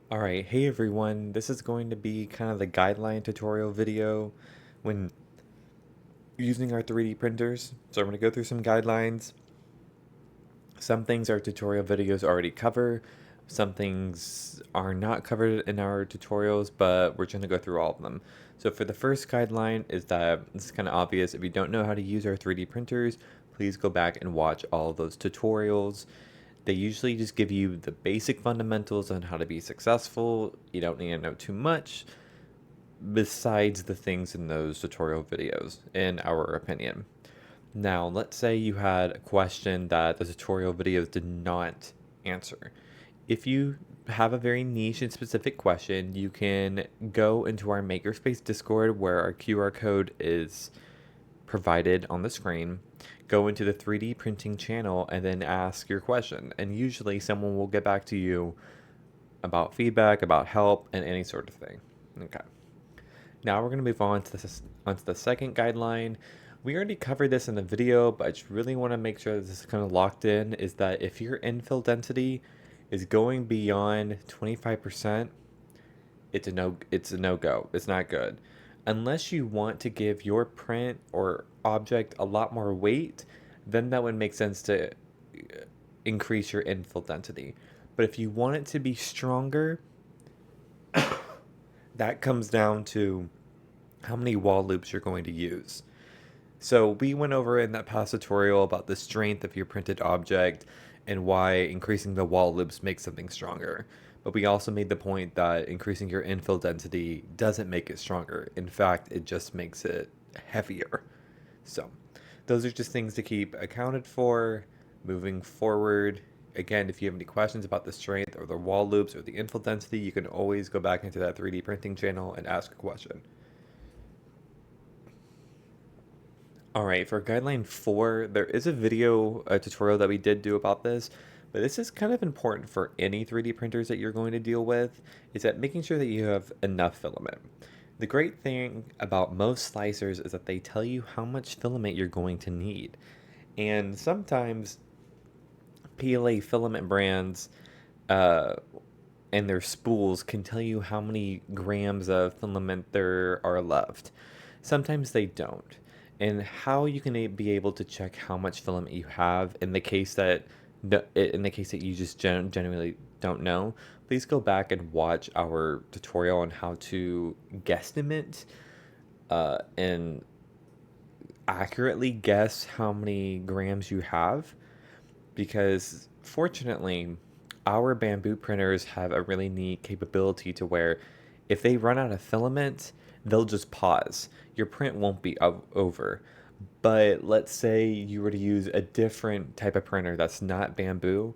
Alright, hey everyone, this is going to be kind of the guideline tutorial video when using our 3D printers. So I'm going to go through some guidelines. Some things our tutorial videos already cover, some things are not covered in our tutorials, but we're going to go through all of them. So for the first guideline is that, this is kind of obvious, if you don't know how to use our 3D printers, please go back and watch all of those tutorials. They usually just give you the basic fundamentals on how to be successful. You don't need to know too much besides the things in those tutorial videos, in our opinion. Now, let's say you had a question that the tutorial videos did not answer. If you have a very niche and specific question, you can go into our Makerspace Discord where our QR code is provided on the screen, go into the 3D printing channel, and then ask your question. And usually someone will get back to you about feedback, about help, and any sort of thing. Okay. Now we're going to move onto the second guideline. We already covered this in the video, but I just really want to make sure that this is kind of locked in, is that if your infill density is going beyond 25%, it's a no-go. It's not good. Unless you want to give your print or object a lot more weight, then that would make sense to increase your infill density. But if you want it to be stronger, that comes down to how many wall loops you're going to use. So we went over in that past tutorial about the strength of your printed object and why increasing the wall loops makes something stronger. But we also made the point that increasing your infill density doesn't make it stronger. In fact, it just makes it heavier. So those are just things to keep accounted for moving forward. Again, if you have any questions about the strength or the wall loops or the infill density, you can always go back into that 3D printing channel and ask a question. All right, for guideline 4, there is a video a tutorial that we did do about this, but this is kind of important for any 3D printers that you're going to deal with, is that making sure that you have enough filament. The great thing about most slicers is that they tell you how much filament you're going to need. And sometimes PLA filament brands uh, and their spools can tell you how many grams of filament there are left. Sometimes they don't. And how you can be able to check how much filament you have in the case that you just genuinely don't know, please go back and watch our tutorial on how to guesstimate and accurately guess how many grams you have, because fortunately our bamboo printers have a really neat capability to where if they run out of filament, they'll just pause. Your print won't be over. But let's say you were to use a different type of printer that's not bamboo,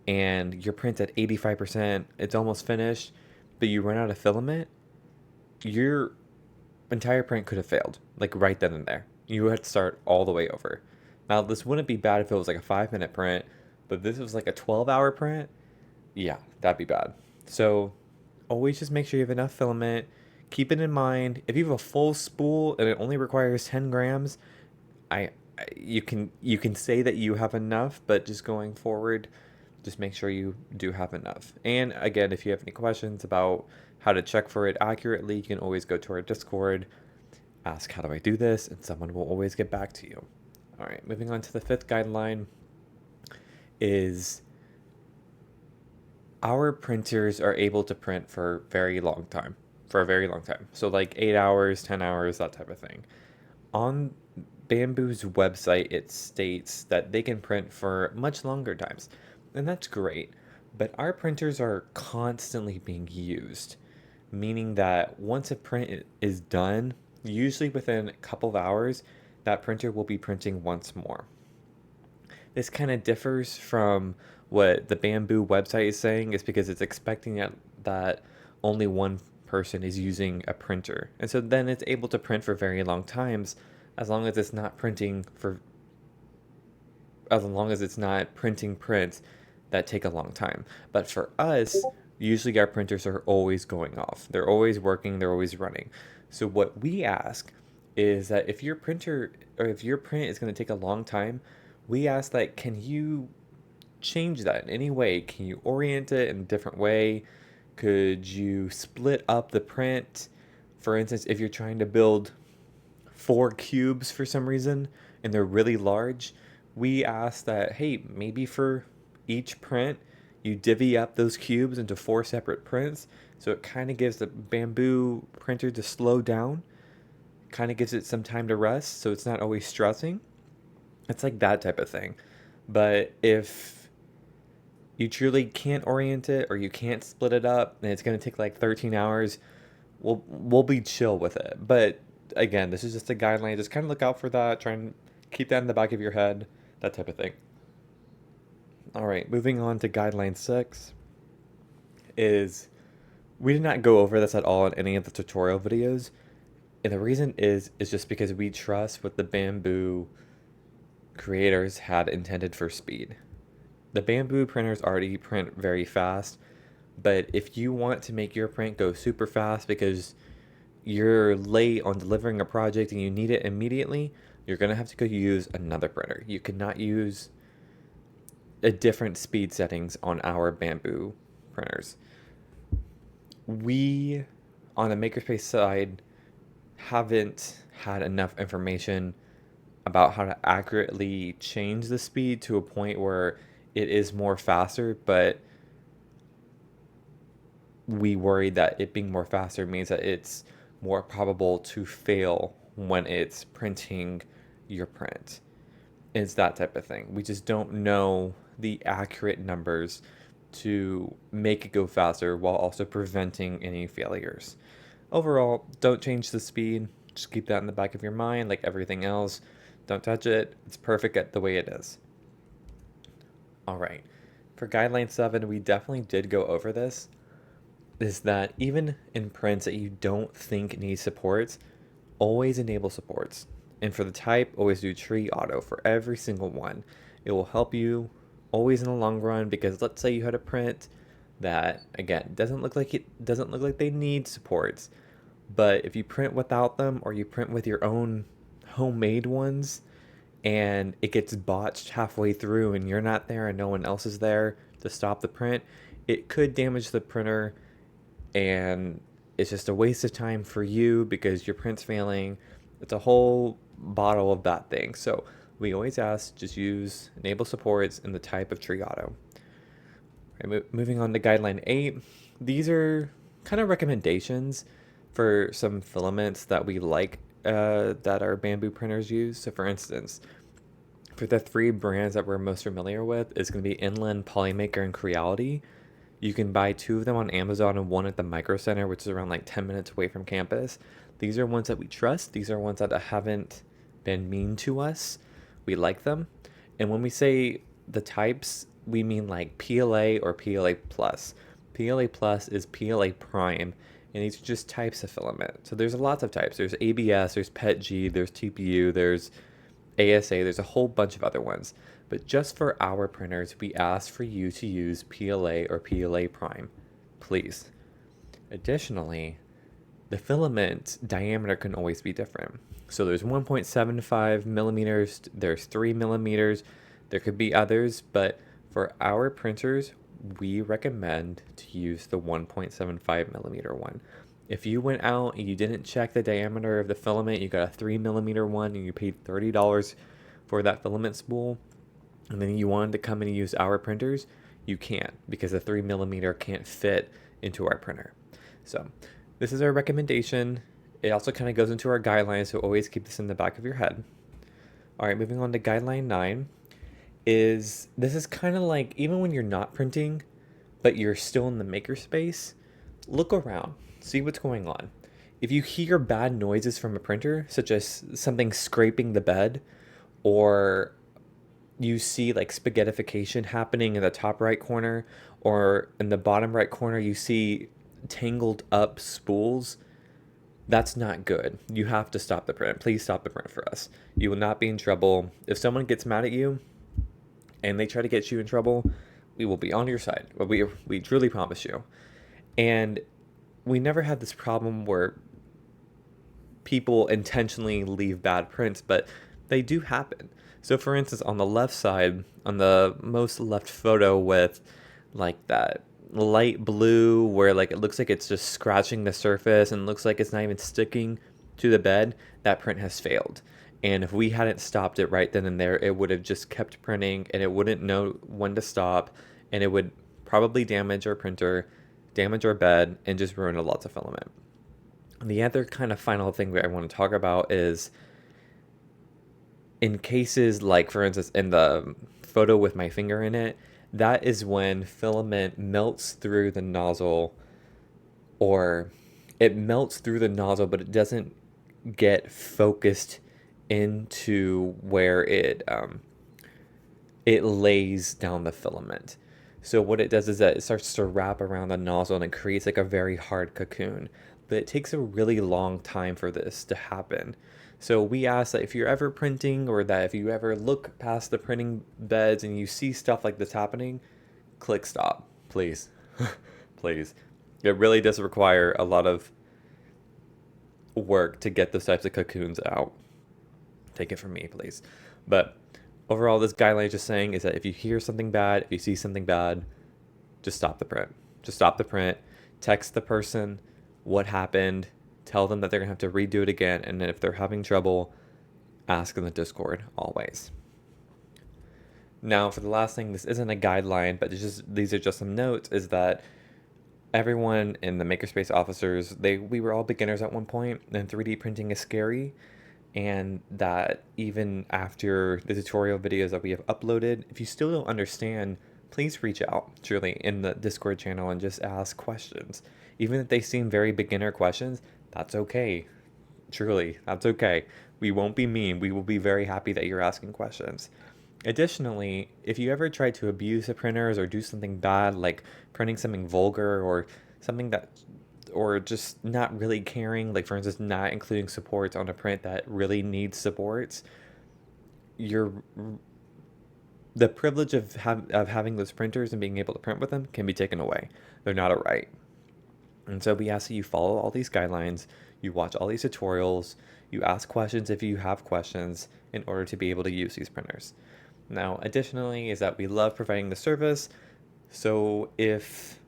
and your print's at 85%, it's almost finished, but you run out of filament, your entire print could have failed, like right then and there. You had to start all the way over. Now, this wouldn't be bad if it was like a 5 minute print, but this was like a 12-hour print. Yeah, that'd be bad. So, always just make sure you have enough filament. Keep it in mind. If you have a full spool and it only requires 10 grams, I you can say that you have enough, but just going forward, just make sure you do have enough. And again, if you have any questions about how to check for it accurately, you can always go to our Discord, ask how do I do this, and someone will always get back to you. All right, moving on to the fifth guideline is our printers are able to print for a very long time. So like 8 hours, 10 hours, that type of thing. On Bamboo's website, it states that they can print for much longer times, and that's great. But our printers are constantly being used, meaning that once a print is done, usually within a couple of hours, that printer will be printing once more. This kind of differs from what the Bamboo website is saying, is because it's expecting that only one person is using a printer. And so then it's able to print for very long times, as long as it's not printing prints that take a long time. But for us, usually our printers are always going off. They're always working, they're always running. So what we ask is that if your printer or if your print is going to take a long time, we ask that, can you change that in any way? Can you orient it in a different way? Could you split up the print? For instance, if you're trying to build 4 cubes for some reason and they're really large, we ask that, hey, maybe for each print, you divvy up those cubes into 4 separate prints. So it kind of gives the bamboo printer to slow down, kind of gives it some time to rest so it's not always stressing. It's like that type of thing. But if you truly can't orient it or you can't split it up and it's going to take like 13 hours, we'll be chill with it. But again, this is just a guideline. Just kind of look out for that. Try and keep that in the back of your head, that type of thing. All right, moving on to guideline 6 is we did not go over this at all in any of the tutorial videos. And the reason is just because we trust what the bamboo creators had intended for speed. The bamboo printers already print very fast, but if you want to make your print go super fast because you're late on delivering a project and you need it immediately, you're going to have to go use another printer. You cannot use a different speed settings on our bamboo printers. We, on the Makerspace side, haven't had enough information about how to accurately change the speed to a point where it is more faster, but we worry that it being more faster means that it's more probable to fail when it's printing your print. It's that type of thing. We just don't know the accurate numbers to make it go faster while also preventing any failures. Overall, don't change the speed. Just keep that in the back of your mind like everything else. Don't touch it. It's perfect at the way it is. All right. For guideline 7, we definitely did go over this. Is that even in prints that you don't think need supports, always enable supports. And for the type, always do tree auto for every single one. It will help you always in the long run, because let's say you had a print that, again, doesn't look like they need supports. But if you print without them, or you print with your own homemade ones, and it gets botched halfway through and you're not there and no one else is there to stop the print, it could damage the printer, and it's just a waste of time for you because your print's failing. It's a whole bottle of that thing. So we always ask, just use enable supports in the type of tree auto. Right, moving on to guideline 8. These are kind of recommendations for some filaments that we like that our bamboo printers use. So for instance, for the 3 brands that we're most familiar with, it's going to be Inland, Polymaker, and Creality. You can buy 2 of them on Amazon and 1 at the Micro Center, which is around like 10 minutes away from campus. These are ones that we trust. These are ones that haven't been mean to us. We like them. And when we say the types, we mean like PLA or PLA plus. PLA plus is PLA prime, and these are just types of filament. So there's lots of types. There's ABS, there's PETG, there's TPU, there's ASA, there's a whole bunch of other ones. But just for our printers, we ask for you to use PLA or PLA prime, please. Additionally, the filament diameter can always be different. So there's 1.75 millimeters, there's 3 millimeters, there could be others, but for our printers, we recommend to use the 1.75 millimeter one. If you went out and you didn't check the diameter of the filament, you got a 3 millimeter one and you paid $30 for that filament spool, and then you wanted to come and use our printers, you can't, because the 3 millimeter can't fit into our printer. So this is our recommendation. It also kind of goes into our guidelines, so always keep this in the back of your head. All right, moving on to guideline 9. This is kind of like, even when you're not printing, but you're still in the makerspace, look around, see what's going on. If you hear bad noises from a printer, such as something scraping the bed, or you see like spaghettification happening in the top right corner, or in the bottom right corner you see tangled up spools, that's not good. You have to stop the print. Please stop the print for us. You will not be in trouble. If someone gets mad at you and they try to get you in trouble, we will be on your side. We truly promise you. And we never had this problem where people intentionally leave bad prints, but they do happen. So for instance, on the left side, on the most left photo with like that light blue where like it looks like it's just scratching the surface and looks like it's not even sticking to the bed, that print has failed. And if we hadn't stopped it right then and there, it would have just kept printing and it wouldn't know when to stop, and it would probably damage our printer, damage our bed, and just ruin a lot of filament. The other kind of final thing that I want to talk about is in cases like, for instance, in the photo with my finger in it, that is when filament melts through the nozzle, or it melts through the nozzle, but it doesn't get focused into where it lays down the filament. So what it does is that it starts to wrap around the nozzle and it creates like a very hard cocoon. But it takes a really long time for this to happen. So we ask that if you're ever printing, or that if you ever look past the printing beds and you see stuff like this happening, click stop, please. Please. It really does require a lot of work to get those types of cocoons out. Take it from me, please. But overall, this guideline is just saying is that if you hear something bad, if you see something bad, just stop the print. Just stop the print. Text the person what happened. Tell them that they're going to have to redo it again. And then if they're having trouble, ask in the Discord always. Now, for the last thing, this isn't a guideline, but these are just some notes, is that everyone in the Makerspace officers, we were all beginners at one point, and 3D printing is scary. And that even after the tutorial videos that we have uploaded, if you still don't understand, please reach out truly in the Discord channel and just ask questions. Even if they seem very beginner questions, that's okay. Truly, that's okay. We won't be mean. We will be very happy that you're asking questions. Additionally, if you ever try to abuse the printers or do something bad, like printing something vulgar or something that, or just not really caring, like for instance, not including supports on a print that really needs supports, the privilege of having those printers and being able to print with them can be taken away. They're not a right. And so we ask that you follow all these guidelines, you watch all these tutorials, you ask questions if you have questions in order to be able to use these printers. Now, additionally, is that we love providing the service. So if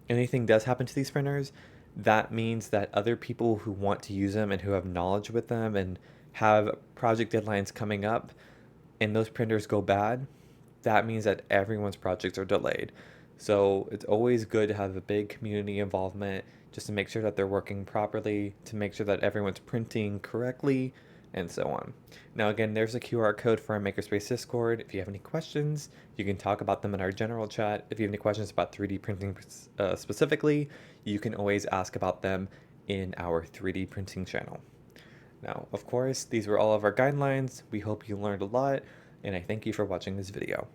anything does happen to these printers, that means that other people who want to use them and who have knowledge with them and have project deadlines coming up and those printers go bad, that means that everyone's projects are delayed. So it's always good to have a big community involvement just to make sure that they're working properly, to make sure that everyone's printing correctly, and so on. Now again, there's a QR code for our Makerspace Discord. If you have any questions, you can talk about them in our general chat. If you have any questions about 3D printing specifically, you can always ask about them in our 3D printing channel. Now, of course, these were all of our guidelines. We hope you learned a lot, and I thank you for watching this video.